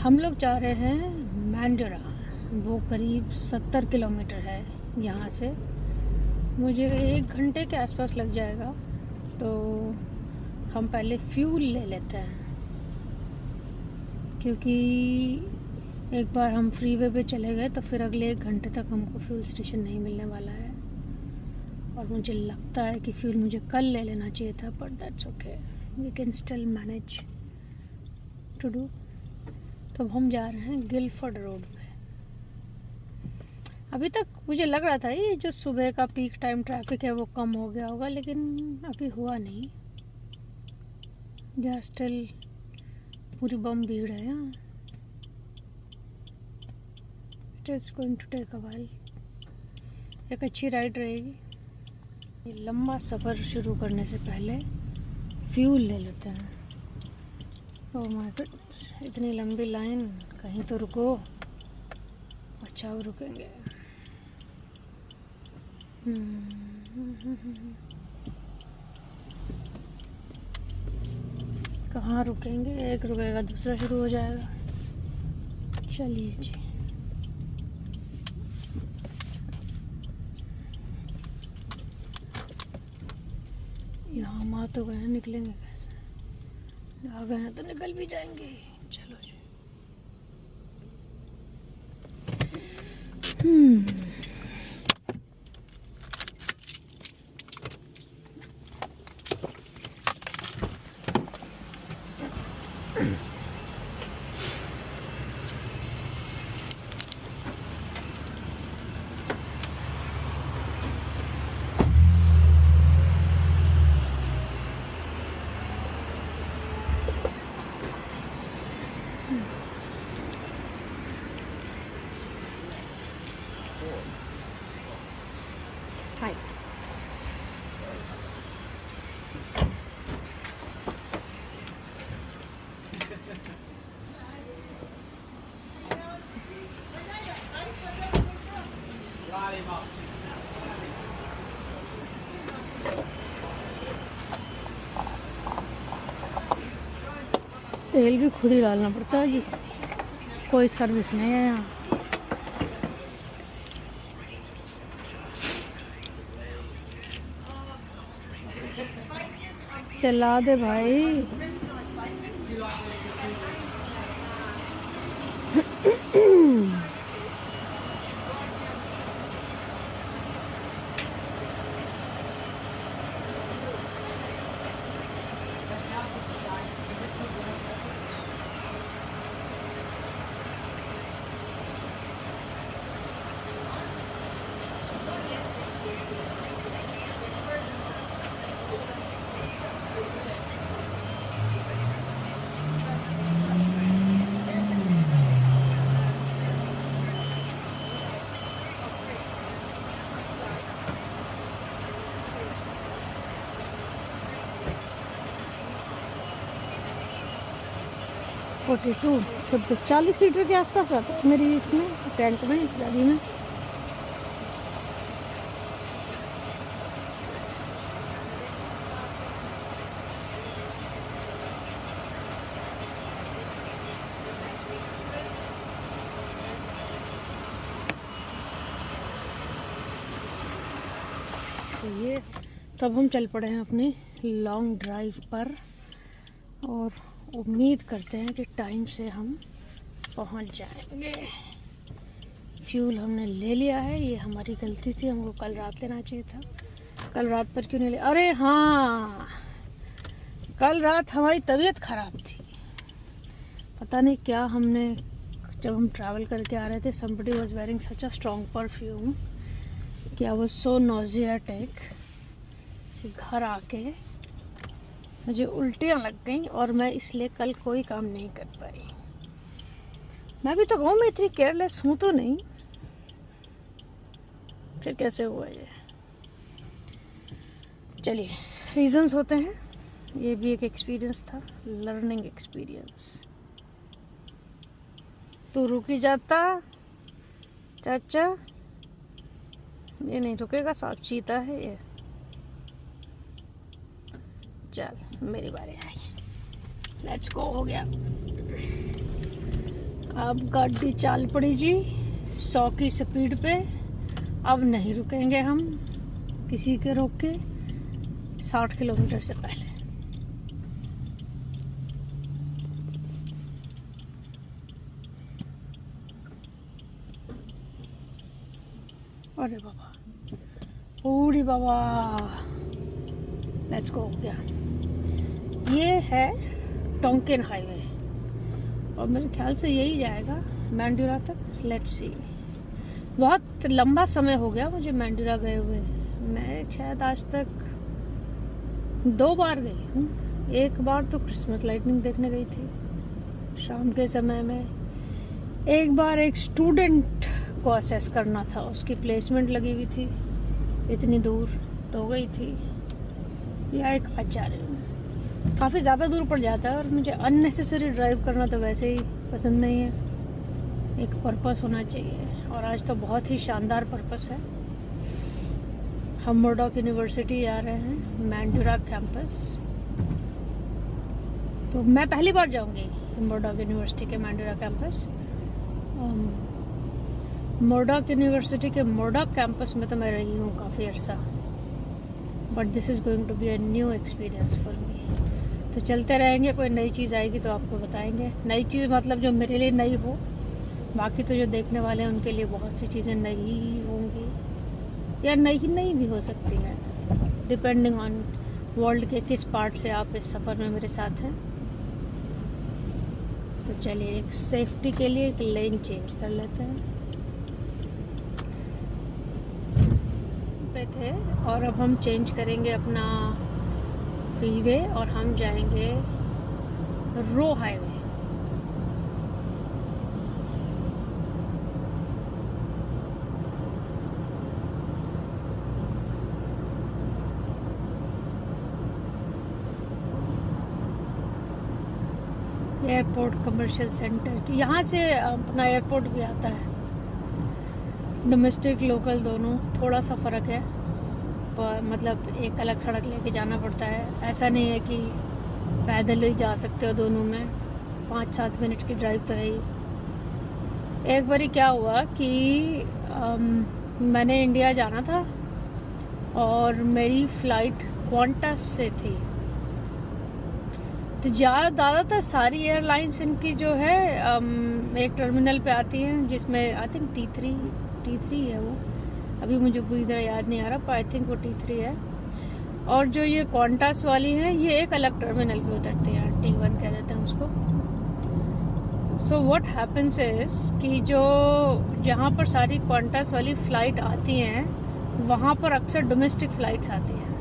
हम लोग जा रहे हैं मांडरा। वो करीब 70 किलोमीटर है यहाँ से। मुझे 1 घंटे के आसपास लग जाएगा। तो हम पहले फ्यूल ले लेते हैं, क्योंकि एक बार हम फ्रीवे पे चले गए तो फिर अगले 1 घंटे तक हमको फ्यूल स्टेशन नहीं मिलने वाला है। और मुझे लगता है कि फ्यूल मुझे कल ले लेना चाहिए था, but that's okay, we can still manage to do. तो हम जा रहे हैं गिलफोर्ड रोड पे। अभी तक मुझे लग रहा था ये जो सुबह का पीक टाइम ट्रैफिक है वो कम हो गया होगा, लेकिन अभी हुआ नहीं। देयर स्टिल पूरी बम भीड़ है यहाँ। It is going to take a while. एक अच्छी राइड रहेगी। ये लंबा सफ़र शुरू करने से पहले फ्यूल ले लेते हैं। ओह माय गॉडनेस, इतनी लंबी लाइन, कहीं तो रुको। अच्छा, अब रुकेंगे। कहाँ रुकेंगे? एक रुकेगा दूसरा शुरू हो जाएगा। चलिए जी। यहाँ हम आ तो गए हैं, निकलेंगे कैसे? आ गए हैं तो निकल भी जाएंगे। चलो जी। हाय। तेल भी खुद ही डालना पड़ता है जी, कोई सर्विस नहीं है यहाँ। चला दे भाई। फोर्टी टू 40 लीटर के आसपास आता है मेरी इसमें टैंक में, गाड़ी में। तो ये तब हम चल पड़े हैं अपनी लॉन्ग ड्राइव पर, और उम्मीद करते हैं कि टाइम से हम पहुंच जाएंगे। फ्यूल हमने ले लिया है, ये हमारी गलती थी, हमको कल रात लेना चाहिए था। कल रात पर क्यों नहीं ले? अरे हाँ, कल रात हमारी तबीयत ख़राब थी। पता नहीं क्या हमने, जब हम ट्रैवल करके आ रहे थे, somebody was wearing such a strong perfume कि I was so nauseatic कि घर आके मुझे उल्टियाँ लग गई और मैं इसलिए कल कोई काम नहीं कर पाई। मैं भी तो कहूँ, मैं इतनी केयरलेस हूँ तो नहीं, फिर कैसे हुआ ये? चलिए, रीजंस होते हैं। ये भी एक एक्सपीरियंस था, लर्निंग एक्सपीरियंस। तू रुक ही जाता चाचा, ये नहीं रुकेगा, साफ चीता है ये। चल मेरी बारी आई, लेट्स गो। हो गया अब गाड़ी चाल पड़ी जी 100 की स्पीड पे। अब नहीं रुकेंगे हम किसी के रोक के 60 किलोमीटर से पहले। अरे बाबा, पूरी बाबा, लेट्स गो गया। ये है टोंकेन हाईवे और मेरे ख्याल से यही जाएगा मैंड्यूरा तक। Let's see. बहुत लंबा समय हो गया मुझे मैंड्यूरा गए हुए। मैं शायद आज तक 2 बार गई हूँ। एक बार तो क्रिसमस लाइटनिंग देखने गई थी शाम के समय में। एक बार एक स्टूडेंट को असेस करना था, उसकी प्लेसमेंट लगी हुई थी इतनी दूर तो गई थी। या एक आचार्य, काफ़ी ज़्यादा दूर पड़ जाता है और मुझे अननेसेसरी ड्राइव करना तो वैसे ही पसंद नहीं है। एक पर्पस होना चाहिए और आज तो बहुत ही शानदार पर्पस है। हम मर्डॉक यूनिवर्सिटी जा रहे हैं, मैंड्यूरा कैंपस। तो मैं पहली बार जाऊंगी मर्डॉक यूनिवर्सिटी के मैंड्यूरा कैंपस। मर्डॉक यूनिवर्सिटी के मर्डॉक कैंपस में तो मैं रही हूँ काफ़ी अर्सा, but this is going to be a new experience for me. तो चलते रहेंगे, कोई नई चीज़ आएगी तो आपको बताएंगे। नई चीज़ मतलब जो मेरे लिए नई हो, बाकी तो जो देखने वाले हैं उनके लिए बहुत सी चीज़ें नई होंगी या नहीं भी हो सकती है, डिपेंडिंग ऑन वर्ल्ड के किस पार्ट से आप इस सफ़र में मेरे साथ हैं। तो चलिए एक सेफ्टी के लिए एक लेन चेंज कर लेते हैं पे थे और अब हम चेंज करेंगे अपना फ्रीवे और हम जाएंगे रो हाईवे। एयरपोर्ट कमर्शियल सेंटर की यहाँ से अपना एयरपोर्ट भी आता है, डोमेस्टिक लोकल दोनों। थोड़ा सा फ़र्क है, पर मतलब एक अलग सड़क लेके जाना पड़ता है। ऐसा नहीं है कि पैदल ही जा सकते हो, दोनों में 5-7 मिनट की ड्राइव तो है ही। एक बारी क्या हुआ कि मैंने इंडिया जाना था और मेरी फ़्लाइट क्वांटस से थी। तो ज़्यादातर सारी एयरलाइंस इनकी जो है एक टर्मिनल पे आती हैं जिसमें आई थिंक T3 है वो, अभी मुझे पूरी तरह याद नहीं आ रहा, पर आई थिंक वो T3 है। और जो ये क्वांटस वाली हैं ये एक अलग टर्मिनल पे उतरती हैं, T1 कह देते हैं उसको। सो व्हाट हैपेंस इज कि जो जहाँ पर सारी क्वांटस वाली फ़्लाइट आती हैं वहाँ पर अक्सर डोमेस्टिक फ़्लाइट्स आती हैं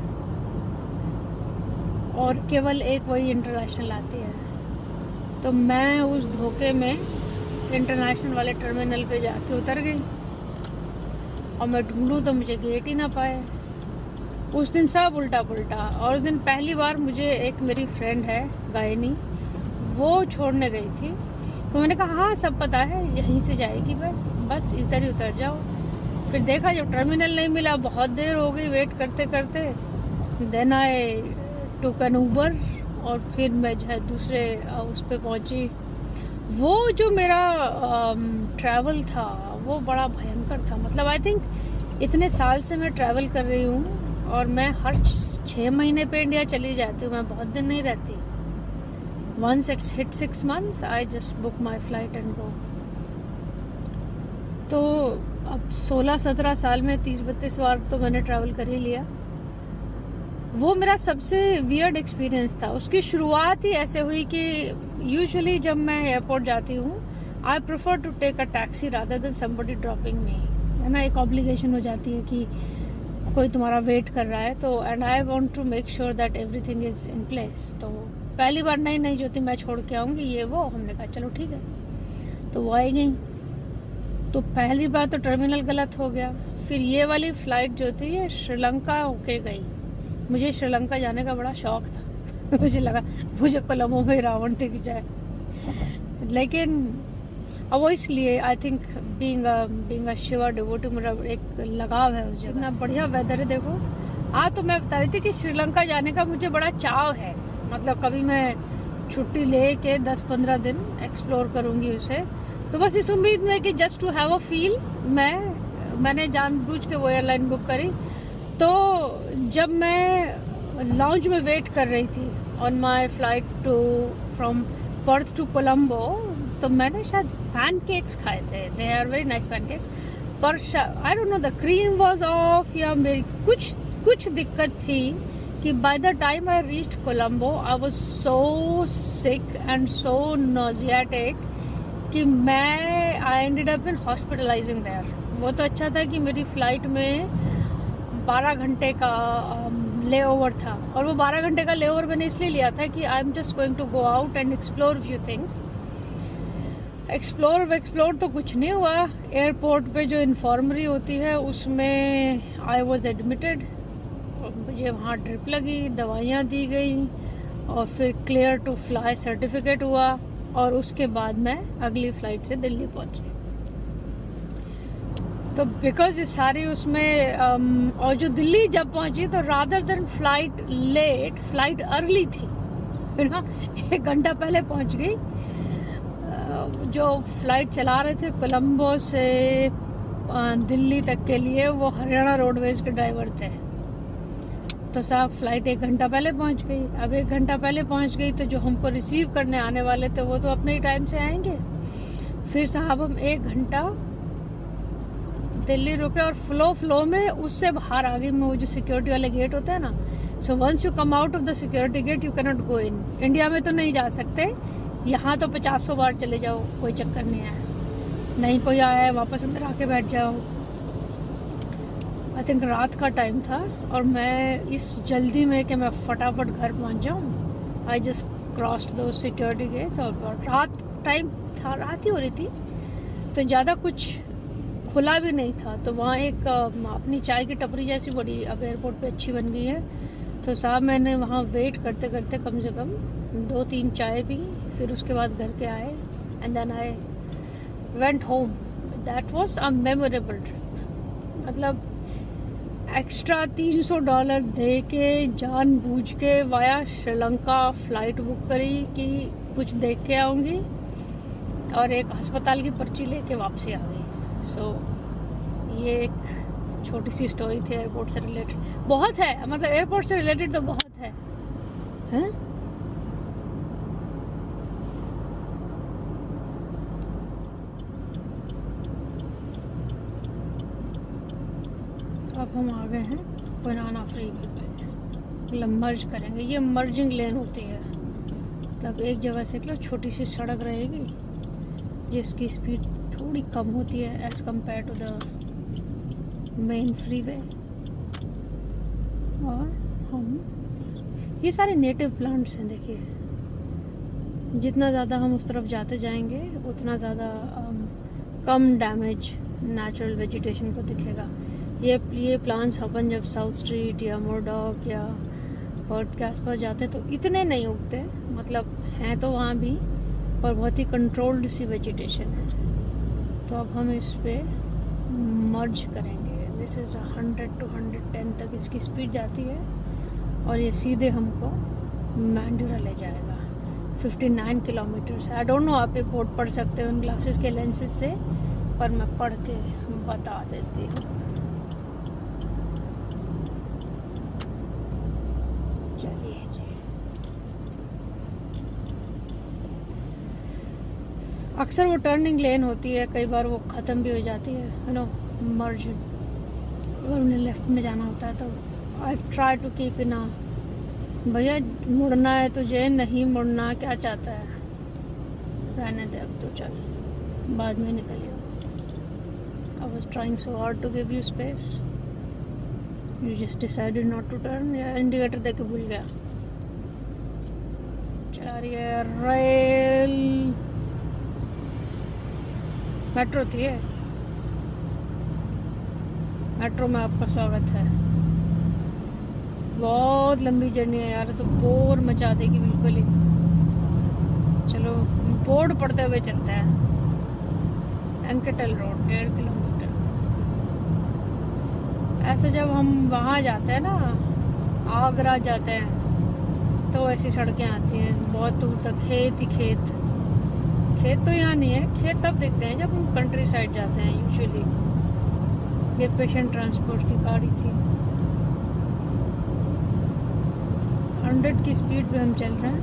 और केवल एक वही इंटरनेशनल आती है। तो मैं उस धोखे में इंटरनेशनल वाले टर्मिनल पे जाके उतर गई और मैं ढूंढूं तो मुझे गेट ही ना पाए। उस दिन सब उल्टा पुल्टा। और उस दिन पहली बार मुझे एक मेरी फ्रेंड है गायनी, वो छोड़ने गई थी। तो मैंने कहा हाँ सब पता है, यहीं से जाएगी, बस इधर ही उतर जाओ। फिर देखा जब टर्मिनल नहीं मिला, बहुत देर हो गई वेट करते करते। देन आई टूक एन उबर और फिर मैं जो है दूसरे उस पर पहुंची। वो जो मेरा ट्रैवल था वो बड़ा भयंकर था। मतलब आई थिंक इतने साल से मैं ट्रैवल कर रही हूँ और मैं हर 6 महीने पे इंडिया चली जाती हूँ, मैं बहुत दिन नहीं रहती। Once it's hit 6 months, I just book my flight and go. तो अब 16-17 साल में 30-32 बार तो मैंने ट्रैवल कर ही लिया। वो मेरा सबसे वियर्ड एक्सपीरियंस था। उसकी शुरुआत ही ऐसे हुई कि यूजुअली जब मैं एयरपोर्ट जाती हूँ I prefer to take a taxi rather than somebody dropping me, है ना। एक ऑब्लिगेशन हो जाती है कि कोई तुम्हारा वेट कर रहा है, तो and I want to make sure that everything is in place. तो पहली बार नहीं ज्योति मैं छोड़ के आऊँगी ये वो, हमने कहा चलो ठीक है। तो वो आई गई। तो पहली बार तो टर्मिनल गलत हो गया। फिर ये वाली फ़्लाइट जो थी ये श्रीलंका होके गई। मुझे श्रीलंका जाने का बड़ा शौक था मुझे लगा मुझे कोलंबो में रावण दिख जाए, लेकिन अब वो इसलिए I think being a Shiva devotee मेरा एक लगाव है उस जगह। इतना बढ़िया वेदर है देखो। हाँ, तो मैं बता रही थी कि श्रीलंका जाने का मुझे बड़ा चाव है। मतलब कभी मैं छुट्टी ले के 10-15 दिन एक्सप्लोर करूँगी उसे। तो बस इस उम्मीद में कि just to have a feel मैंने जानबूझ के वो एयरलाइन बुक करी। तो जब मैं लाउंज में वेट कर रही थी on my flight from Perth to Colombo, तो मैंने शायद पैनकेक्स खाए थे। They are very nice pancakes, पर I don't know the cream was off या मेरी कुछ दिक्कत थी कि by the time I reached Colombo I was so sick and so nauseatic कि I ended up in hospitalising there. वो तो अच्छा था कि मेरी फ्लाइट में 12 घंटे का ले ओवर था, और वो 12 घंटे का ले ओवर मैंने इसलिए लिया था कि I am just going to go out and explore few things. Explore तो कुछ नहीं हुआ। एयरपोर्ट पे जो इन्फॉर्मरी होती है उसमें आई वॉज एडमिटेड, मुझे वहाँ ड्रिप लगी, दवाइयाँ दी गई और फिर क्लियर टू फ्लाई सर्टिफिकेट हुआ, और उसके बाद मैं अगली फ़्लाइट से दिल्ली पहुँची। तो बिकॉज ये सारी उसमें और जो दिल्ली जब पहुँची तो rather than flight late, flight early थी, फिर ना 1 घंटा पहले पहुँच गई। जो फ्लाइट चला रहे थे कोलंबो से दिल्ली तक के लिए, वो हरियाणा रोडवेज के ड्राइवर थे। तो साहब फ्लाइट 1 घंटा पहले पहुंच गई। अब 1 घंटा पहले पहुंच गई तो जो हमको रिसीव करने आने वाले थे वो तो अपने ही टाइम से आएंगे। फिर साहब हम 1 घंटा दिल्ली रुके और फ्लो में उससे बाहर आ गई मैं। वो जो सिक्योरिटी वाले गेट होता है ना, so once you come out of the security gate you can not go in. India में तो नहीं जा सकते, यहाँ तो 50 बार चले जाओ, कोई चक्कर नहीं है, नहीं कोई आया है वापस अंदर आके बैठ जाओ। आई थिंक रात का टाइम था और मैं इस जल्दी में कि मैं फटाफट घर पहुँच जाऊँ, आई जस्ट क्रॉस्ड दो सिक्योरिटी गेट्स। और रात टाइम था, रात ही हो रही थी, तो ज़्यादा कुछ खुला भी नहीं था। तो वहाँ एक अपनी चाय की टपरी जैसी बड़ी अब एयरपोर्ट पे अच्छी बन गई है। तो साहब मैंने वहाँ वेट करते करते कम से कम 2-3 चाय पी, फिर उसके बाद घर के आए and then I went home. That was a memorable trip. मतलब एक्स्ट्रा $300 दे के जानबूझ के वाया श्रीलंका फ़्लाइट बुक करी कि कुछ देख के आऊँगी, और एक अस्पताल की पर्ची लेके वापसी आ गई। सो ये एक छोटी सी स्टोरी थी एयरपोर्ट से रिलेटेड। बहुत है, मतलब एयरपोर्ट से रिलेटेड तो बहुत है, हैं? अब हम आ गए हैं बनाना फ्रीवे पे, मतलब मर्ज करेंगे। ये मर्जिंग लेन होती है, मतलब एक जगह से मतलब छोटी सी सड़क रहेगी जिसकी स्पीड थोड़ी कम होती है as compare to the main freeway. और हम ये सारे नेटिव प्लांट्स हैं, देखिए जितना ज़्यादा हम उस तरफ जाते जाएंगे उतना ज़्यादा कम डैमेज नेचुरल वेजिटेशन को दिखेगा। ये प्लांट्स अपन जब साउथ स्ट्रीट या मोरडॉक या पर्थ के आसपास जाते हैं तो इतने नहीं उगते, मतलब हैं तो वहाँ भी, पर बहुत ही कंट्रोल्ड सी वेजिटेशन है। तो अब हम इस पे मर्ज करेंगे। दिस इज़ 100 to 110 तक इसकी स्पीड जाती है, और ये सीधे हमको मैंड्यूरा ले जाएगा 59 किलोमीटर। आई डोंट नो आप ये बोर्ड पढ़ सकते हो इन ग्लासेस के लेंसेज से, पर मैं पढ़ के बता देती हूँ। चलिए जी, अक्सर वो टर्निंग लेन होती है, कई बार वो ख़त्म भी हो जाती है, यू नो, मर्ज। अगर उन्हें लेफ्ट में जाना होता है तो I try to keep in a, भैया मुड़ना है तुझे, नहीं मुड़ना, क्या चाहता है, रहने दे अब तो, चल बाद में निकलिए। I was trying so hard to give you space, you just decided not to turn, या इंडिकेटर दे के भूल गया। चला रही है रेल, मेट्रो थी है, मेट्रो में आपका स्वागत है। बहुत लंबी जर्नी है यार, तो बोर मचा देगी बिल्कुल ही। चलो बोर्ड पढ़ते हुए चलते हैं। एंकेटल रोड 1.5 किलोमीटर। ऐसे जब हम वहाँ जाते हैं ना, आगरा जाते हैं, तो ऐसी सड़कें आती हैं बहुत दूर तक, खेत ही खेत, खेत तो यहाँ नहीं है, खेत तब देखते हैं जब हम कंट्री साइड जाते हैं यूजुअली। ये पेशेंट ट्रांसपोर्ट की गाड़ी थी। 100 की स्पीड पे हम चल रहे हैं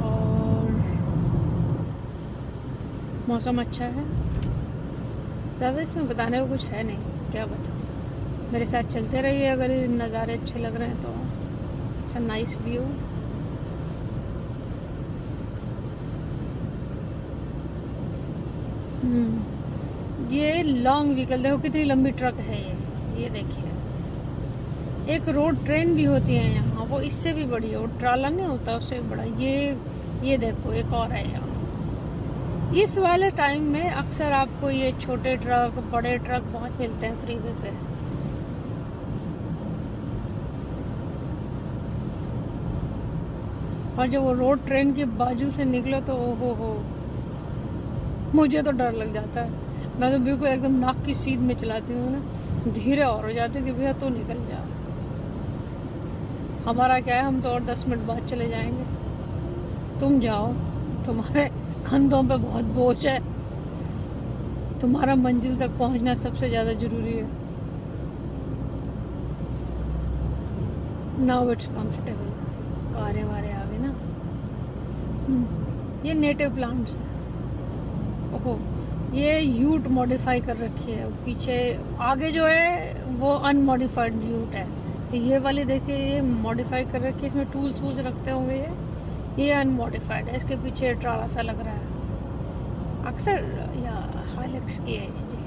और मौसम अच्छा है। ज़्यादा इसमें बताने को कुछ है नहीं, क्या बताऊँ। मेरे साथ चलते रहिए, अगर ये नज़ारे अच्छे लग रहे हैं तो। It's a nice view. ये लॉन्ग व्हीकल देखो कितनी लंबी ट्रक है ये देखिए। एक रोड ट्रेन भी होती है यहाँ, वो इससे भी बड़ी है। वो ट्राला नहीं होता, उससे भी बड़ा। ये देखो एक और है यहाँ। इस वाले टाइम में अक्सर आपको ये छोटे ट्रक, बड़े ट्रक बहुत मिलते हैं फ्रीवे पे। और जब वो रोड ट्रेन के बाजू से निकलो तो ओहो हो, मुझे तो डर लग जाता है। मैं तो बिल्कुल एकदम नाक की सीध में चलाती हूँ ना, धीरे और हो जाती हूँ कि भैया तो निकल जा। हमारा क्या है, हम तो और 10 मिनट बाद चले जाएंगे। तुम जाओ, तुम्हारे कंधों पे बहुत बोझ है, तुम्हारा मंजिल तक पहुंचना सबसे ज़्यादा ज़रूरी है। Now it's comfortable. कारें वारे आ गए ना। ये नेटिव प्लांट्स है। ओहो, ये यूट मॉडिफाई कर रखी है। पीछे आगे जो है वो अनमॉडिफाइड यूट है, तो ये वाली देखिए ये मॉडिफाई कर रखी है। इसमें टूल्स वूल्स रखते होंगे। ये अनमॉडिफाइड है। इसके पीछे ट्राला सा लग रहा है। अक्सर या हाइलक्स की है जी।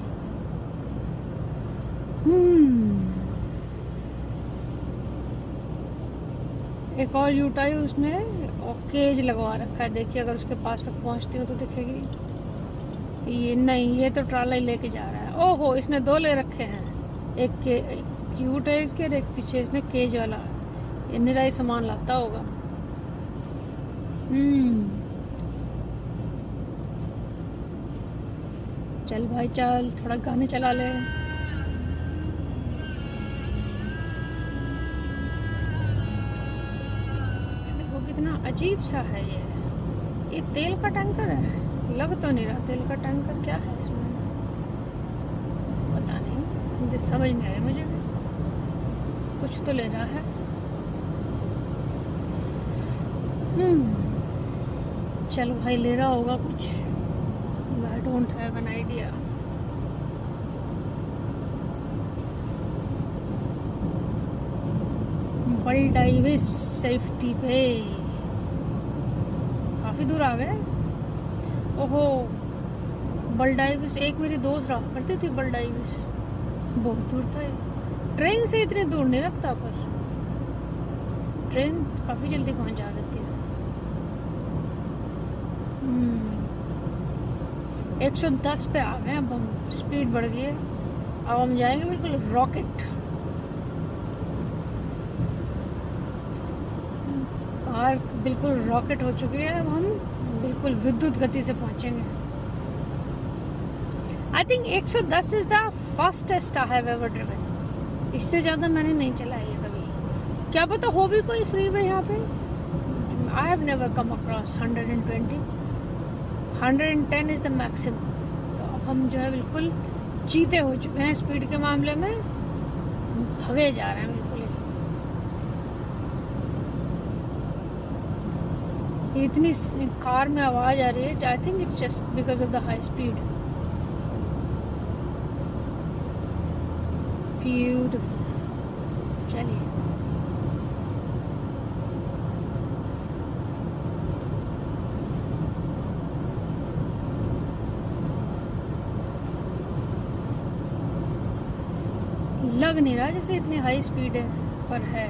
एक और यूट आई, उसने और केज लगवा रखा है। देखिए अगर उसके पास तक पहुंचती हो तो दिखेगी। ये नहीं, ये तो ट्राला ही लेके जा रहा है। ओहो, इसने 2 ले रखे हैं। एक यूट है इसके, एक पीछे इसने केज वाला। ये निराई सामान लाता होगा। चल भाई चल, थोड़ा गाने चला ले। देखो कितना अजीब सा है ये तेल का टैंकर है। लग तो नहीं रहा तेल का टैंकर। क्या है इसमें पता नहीं, मुझे समझ नहीं आया। मुझे कुछ तो ले रहा है। चलो भाई, ले रहा होगा कुछ। I don't have an idea. Baldivis safety पे काफी दूर आ गए। ओहो, बल्डाइविस एक मेरी दोस्त रहा करती थी। बल्डाइविस बहुत दूर था। ट्रेन से इतनी दूर नहीं रखता, पर ट्रेन काफी जल्दी पहुंचा देती है। 110 पे आ गए। अब हम स्पीड बढ़ गई है। अब हम जाएंगे बिल्कुल रॉकेट। कार बिल्कुल रॉकेट हो चुकी है। अब हम बिल्कुल विद्युत गति से पहुंचेंगे। I think 110 is the fastest I have ever driven. इससे ज़्यादा मैंने नहीं चलाई है कभी। क्या पता हो भी कोई फ्रीवे यहाँ पे। I have never come across 120। 110 is the maximum. तो अब हम जो है बिल्कुल चीते हो चुके हैं स्पीड के मामले में। भगे जा रहे हैं बिल्कुल। इतनी कार में आवाज आ रही है। I think it's just because of the high speed. Beautiful. चलिए लग नहीं रहा जैसे इतनी हाई स्पीड है, पर है।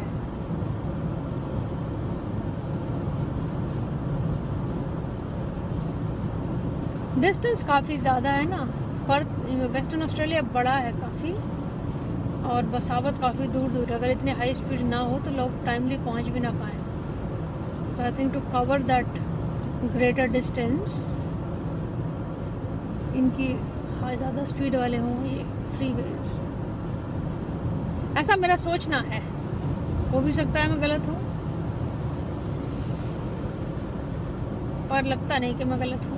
डिस्टेंस काफ़ी ज़्यादा है ना, पर वेस्टर्न ऑस्ट्रेलिया बड़ा है काफ़ी, और बसावत काफ़ी दूर दूर है। अगर इतनी हाई स्पीड ना हो तो लोग टाइमली पहुंच भी ना पाएँ। So I think to cover that greater distance, इनकी ज़्यादा स्पीड वाले हों ये फ्रीवेज। ऐसा मेरा सोचना है, हो भी सकता है मैं गलत हूँ। पर लगता नहीं कि मैं गलत हूँ।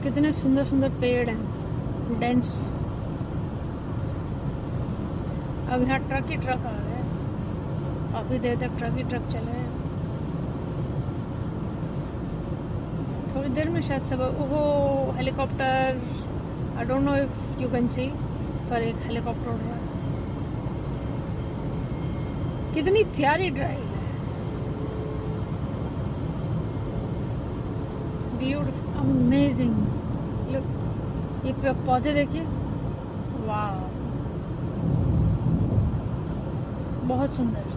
कितने सुंदर सुंदर पेड़ हैं, डेंस। अब यहाँ ट्रक ही ट्रक आ गए, काफ़ी देर तक ट्रक ही ट्रक चले हैं। थोड़ी देर में शायद सब, ओहो helicopter, I don't know if you can see, पर एक हेलीकॉप्टर उड़ रहा है। कितनी प्यारी ड्राइव है, ब्यूटीफुल, अमेजिंग। लुक, ये पौधे देखिए, वाह, बहुत सुंदर।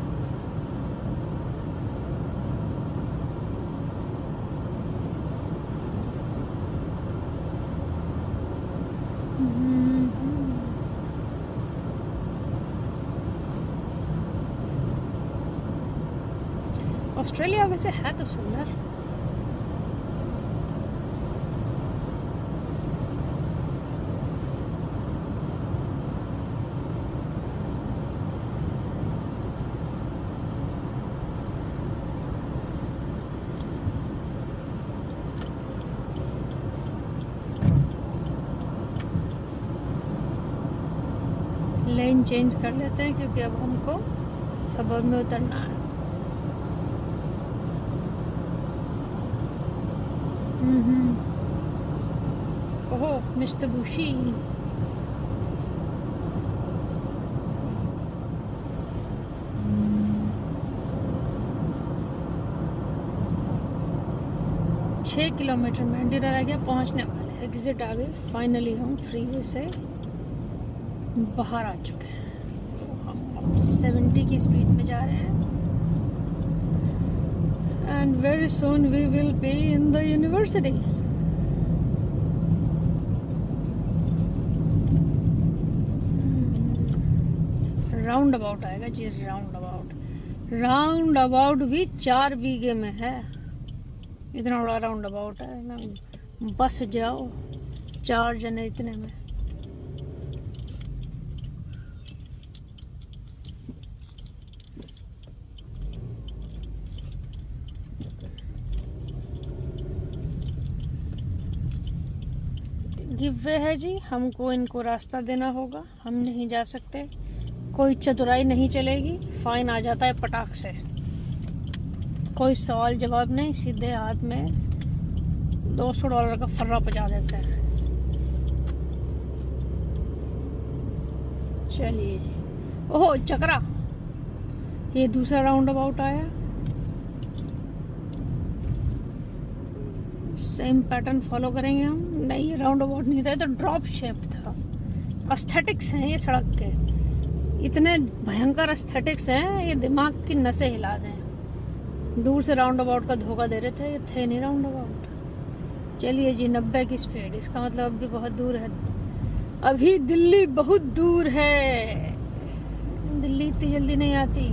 ऑस्ट्रेलिया वैसे है तो सुंदर। लेन चेंज कर लेते हैं क्योंकि अब हमको सबर्ब में उतरना है। ओहो मिस्टर बुशी, छः किलोमीटर में डिनर आ गया, पहुंचने वाले, एग्जिट आ गई। फाइनली हम फ्रीवे से बाहर आ चुके हैं। तो हम अब 70 की स्पीड में जा रहे हैं। And very soon we will be in the university. Roundabout आएगा जी, राउंड अबाउट भी 4 बीघे में है। इतना बड़ा राउंड अबाउट है ना, बस जाओ 4 जने इतने में। गिव वे है जी, हमको इनको रास्ता देना होगा, हम नहीं जा सकते, कोई चतुराई नहीं चलेगी, फाइन आ जाता है पटाख से। कोई सवाल जवाब नहीं, सीधे हाथ में $200 का फर्रा पहुंचा देते हैं। चलिए जी, ओहो चक्रा, ये दूसरा राउंड अबाउट आया। सेम पैटर्न फॉलो करेंगे हम। नहीं, ये राउंड अबाउट नहीं था, तो ड्रॉप शेप था। एस्थेटिक्स हैं ये सड़क के, इतने भयंकर एस्थेटिक्स हैं, ये दिमाग की नसें हिला दें। दूर से राउंड अबाउट का धोखा दे रहे थे, ये थे नहीं राउंड अबाउट। चलिए जी, 90 की स्पीड, इसका मतलब अभी बहुत दूर है, अभी दिल्ली बहुत दूर है, दिल्ली इतनी जल्दी नहीं आती।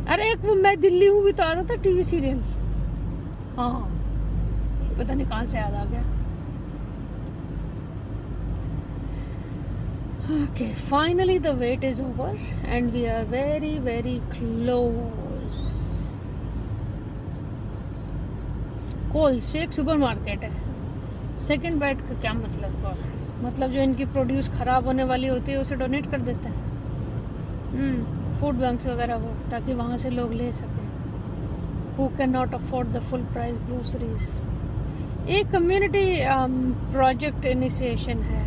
अरे एक वो मैं दिल्ली हूँ भी तो आता था टीवी सीरियल, हाँ, पता नहीं कहाँ से याद आ गया। Okay, finally the wait is over and we are very very close. Coles एक सुपरमार्केट है। सेकंड बाइट का क्या मतलब जो इनकी प्रोड्यूस खराब होने वाली होती है उसे डोनेट कर देते हैं फूड बैंक्स वगैरह को, ताकि वहाँ से लोग ले सकें। Who cannot afford the full price groceries. एक कम्युनिटी प्रोजेक्ट इनिशिएशन है,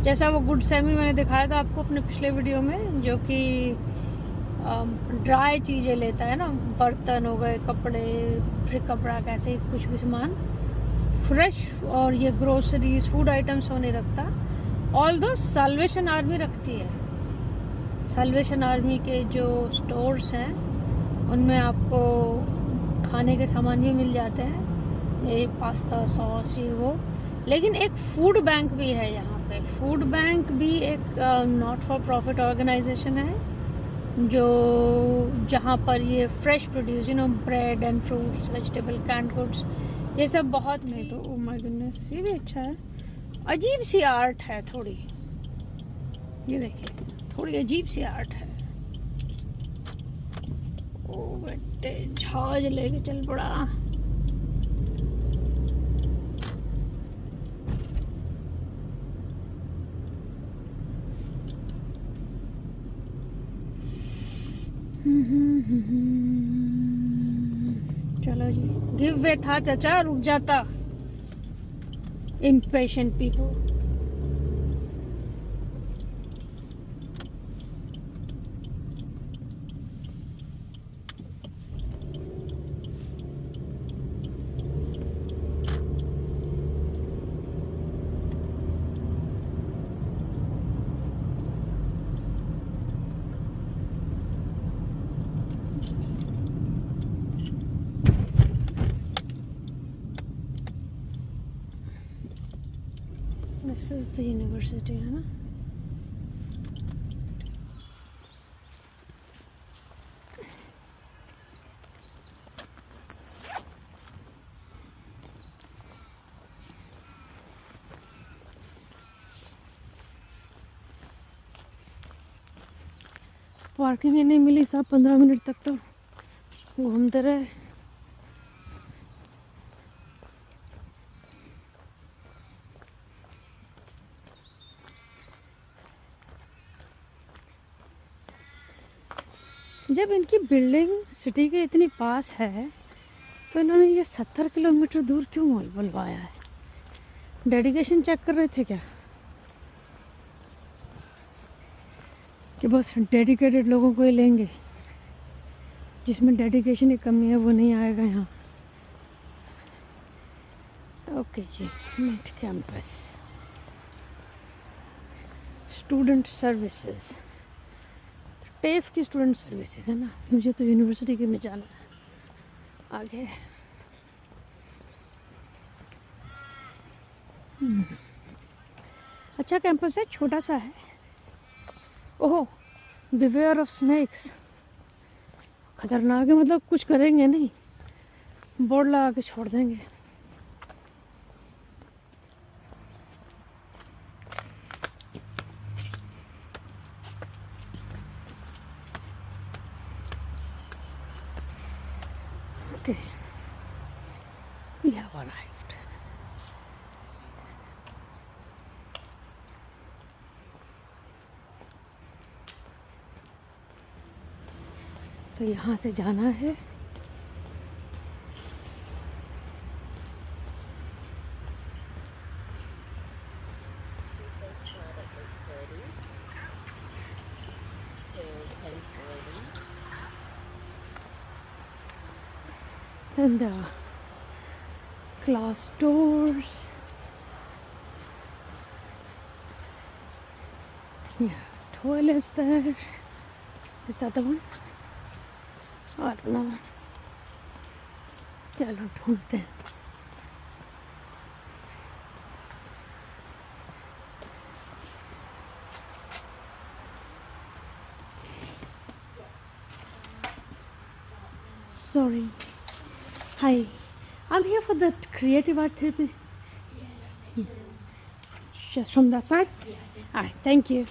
जैसा वो गुड सैमी मैंने दिखाया था आपको अपने पिछले वीडियो में, जो कि ड्राई चीज़ें लेता है ना, बर्तन हो गए, कपड़े, फिर कपड़ा, कैसे कुछ भी सामान फ्रेश, और ये ग्रोसरीज फूड आइटम्स वो नहीं रखता। ऑल्दो साल्वेशन आर्मी रखती है। साल्वेशन आर्मी के जो स्टोर्स हैं उनमें आपको खाने के सामान भी मिल जाते हैं, ये पास्ता, सॉस, ये वो। लेकिन एक फूड बैंक भी है यहाँ पे। फूड बैंक भी एक नॉट फॉर प्रॉफिट ऑर्गेनाइजेशन है, जो जहाँ पर ये fresh produce, bread and fruits, vegetable, canned goods, ये सब बहुत नहीं तो ओह माय गुडनेस, ये भी अच्छा है। अजीब सी आर्ट है थोड़ी, ये देखिए, थोड़ी अजीब सी आर्ट है। ओ बेटे जहाज लेके चल पड़ा। चलो जी, गिव वे था चाचा, रुक जाता। Impatient people. This is the university, है ना। पार्किंग ही नहीं मिली सब, 15 मिनट तक तो घूमते रहे। जब इनकी बिल्डिंग सिटी के इतनी पास है तो इन्होंने ये 70 किलोमीटर दूर क्यों मॉल बनवाया है? डेडिकेशन चेक कर रहे थे क्या कि बस डेडिकेटेड लोगों को ही लेंगे? जिसमें डेडिकेशन की कमी है वो नहीं आएगा यहाँ। ओके जी, मिड कैंपस स्टूडेंट सर्विसेज। टेफ की स्टूडेंट सर्विसेज है ना। मुझे तो यूनिवर्सिटी के में जाना है आगे। अच्छा कैंपस है, छोटा सा है। ओह, बिवेयर ऑफ स्नेक्स। खतरनाक है, मतलब कुछ करेंगे नहीं, बोर्ड लगा के छोड़ देंगे। Okay, we have arrived. तो यहाँ से जाना है then the class doors. Yeah, toilets there. Is that the one? I don't know. चलो ढूंढते हैं। Sorry. Hi, I'm here for the creative art therapy. Yes. Just from that side? Yes. Alright, thank you.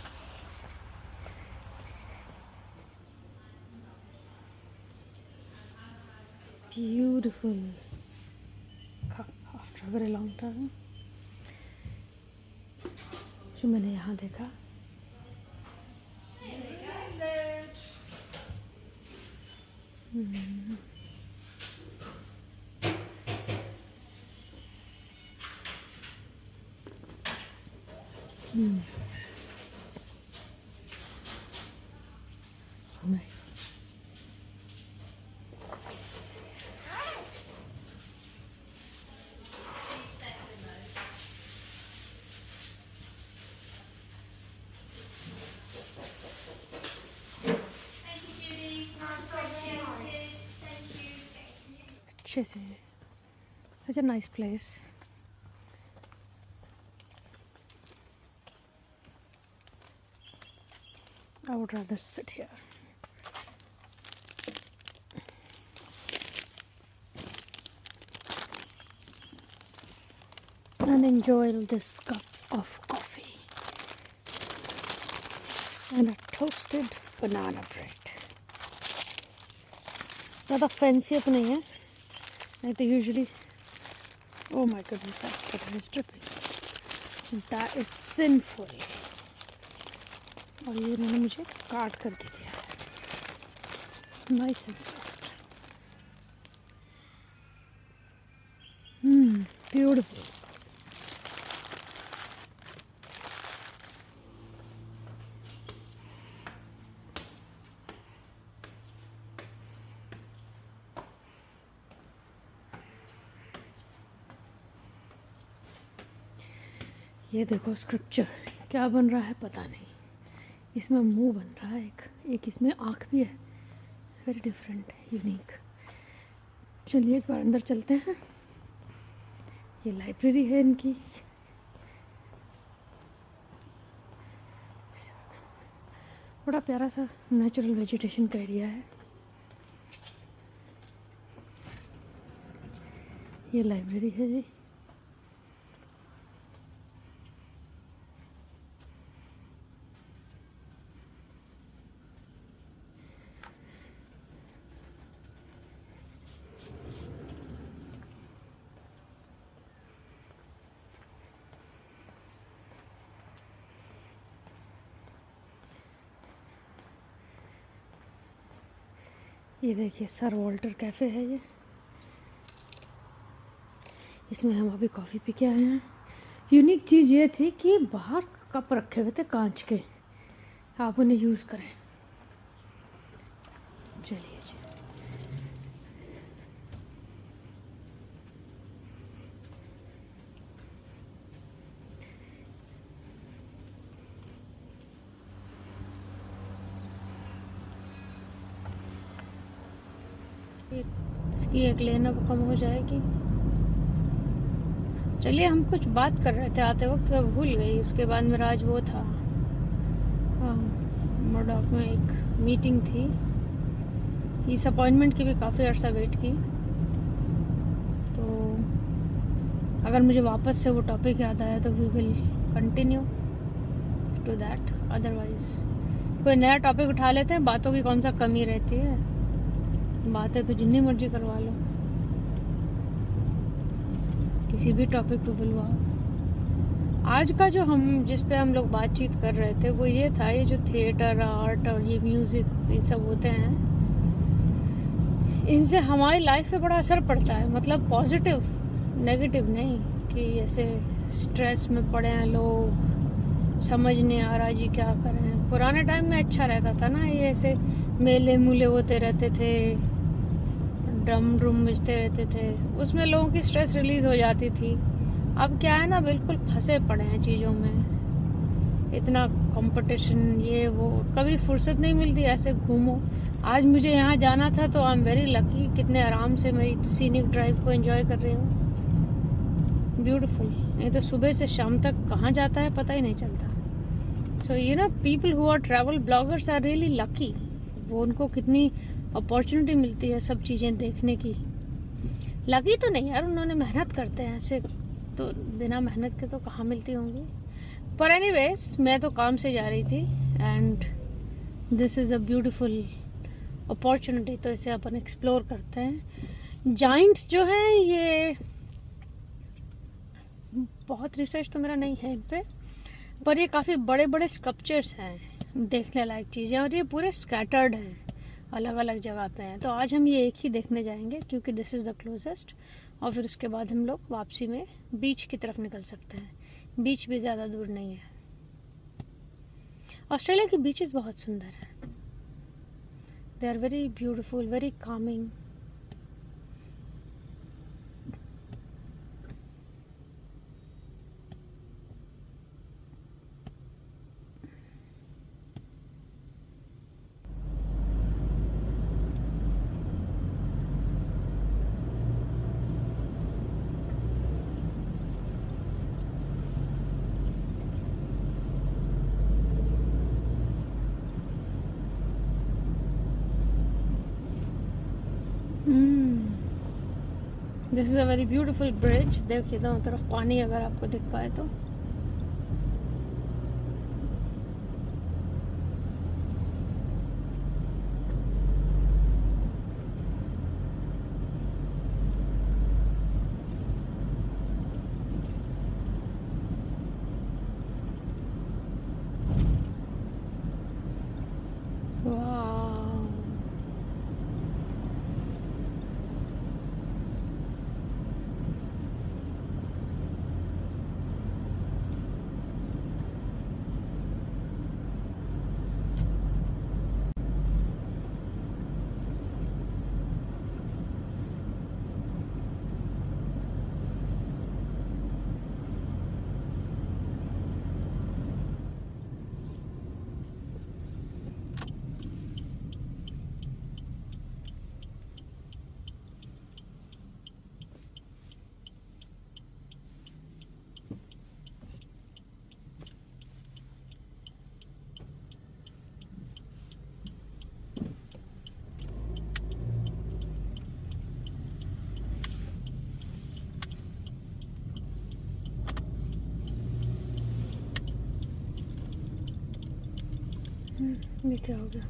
Beautiful cup after a very long time. जो मैंने यहाँ देखा। So nice. अच्छे से, such a nice place. I would rather sit here. And enjoy this cup of coffee and a toasted banana bread. ज़्यादा fancy up नहीं है, नहीं तो usually oh my goodness that is dripping, that is sinful. और ये इन्होंने मुझे काट करके दिया है, नाइस एंड सॉफ्ट, ब्यूटीफुल। ये देखो स्क्रिप्चर क्या बन रहा है पता नहीं, इसमें मुंह बन रहा है, एक इसमें आँख भी है, वेरी डिफरेंट, यूनिक। चलिए एक बार अंदर चलते हैं। ये लाइब्रेरी है इनकी, बड़ा प्यारा सा नेचुरल वेजिटेशन का एरिया है। ये लाइब्रेरी है जी। ये देखिए सर वॉल्टर कैफ़े है ये, इसमें हम अभी कॉफ़ी पी के आए हैं। यूनिक चीज़ ये थी कि बाहर कप रखे हुए थे कांच के, आप उन्हें यूज़ करें। चलिए जी, इसकी एक लेन अब कम हो जाएगी। चलिए हम कुछ बात कर रहे थे आते वक्त, मैं भूल गई। उसके बाद मेरा आज वो था, मोडॉक में एक मीटिंग थी, इस अपॉइंटमेंट की भी काफ़ी अर्सा वेट की। तो अगर मुझे वापस से वो टॉपिक याद आया तो we will continue to that, otherwise कोई नया टॉपिक उठा लेते हैं। बातों की कौन सा कमी रहती है, बातें तो जितनी मर्जी करवा लो, किसी भी टॉपिक पे बुलवाओ। आज का जो जिस पे हम लोग बातचीत कर रहे थे वो ये था, ये जो थिएटर आर्ट और ये म्यूज़िक ये सब होते हैं, इनसे हमारी लाइफ पे बड़ा असर पड़ता है। मतलब पॉजिटिव, नेगेटिव नहीं कि ऐसे स्ट्रेस में पड़े हैं लोग, समझ नहीं आ रहा जी क्या करें। पुराने टाइम में अच्छा रहता था ना, ये ऐसे मेले मूले होते रहते थे, ड्रम ड्रूम बजते रहते थे, उसमें लोगों की स्ट्रेस रिलीज हो जाती थी। अब क्या है ना, बिल्कुल फंसे पड़े हैं चीज़ों में, इतना कंपटीशन ये वो, कभी फुर्सत नहीं मिलती ऐसे घूमो। आज मुझे यहाँ जाना था तो आई एम वेरी लकी, कितने आराम से मैं सीनिक ड्राइव को एंजॉय कर रही हूँ, ब्यूटीफुल। नहीं तो सुबह से शाम तक कहाँ जाता है पता ही नहीं चलता। So you know people who are travel bloggers are really lucky, वो उनको कितनी अपॉर्चुनिटी मिलती है सब चीज़ें देखने की। लगी तो नहीं यार, उन्होंने मेहनत करते हैं, ऐसे तो बिना मेहनत के तो कहाँ मिलती होंगी। पर एनीवेज मैं तो काम से जा रही थी and this is a beautiful opportunity, तो इसे अपन एक्सप्लोर करते हैं। जाइंट्स जो हैं ये बहुत रिसर्च तो मेरा नहीं है इन पे, पर ये काफ़ी बड़े बड़े स्कल्पचर्स हैं, देखने लायक चीज़ें, और ये पूरे स्कैटर्ड हैं, अलग अलग जगह पे हैं। तो आज हम ये एक ही देखने जाएंगे क्योंकि दिस इज़ द क्लोजेस्ट, और फिर उसके बाद हम लोग वापसी में बीच की तरफ निकल सकते हैं। बीच भी ज़्यादा दूर नहीं है। ऑस्ट्रेलिया की बीचेस बहुत सुंदर हैं, they are very beautiful, very calming. This is a very beautiful bridge. देखिए दोनों तरफ पानी, अगर आपको दिख पाए तो। ये क्या हो गया?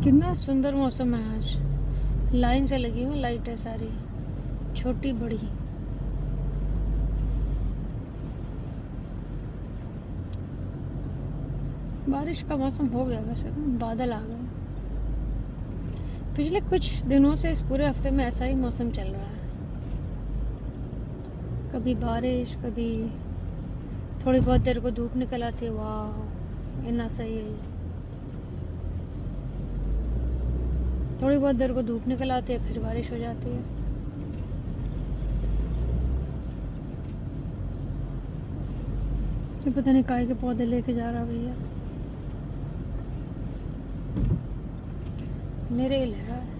कितना सुंदर मौसम है आज। लाइन से लगी हुई लाइट है सारी, छोटी बड़ी। बारिश का मौसम हो गया वैसे तो, बादल आ गए। पिछले कुछ दिनों से इस पूरे हफ्ते में ऐसा ही मौसम चल रहा है, कभी बारिश, कभी थोड़ी बहुत देर को धूप निकल आती है। वाह, इतना सही है। थोड़ी बहुत देर को धूप निकल आती है, फिर बारिश हो जाती है। ये पता नहीं काय के पौधे लेके जा रहा भैया, मेरे ही ले रहा है।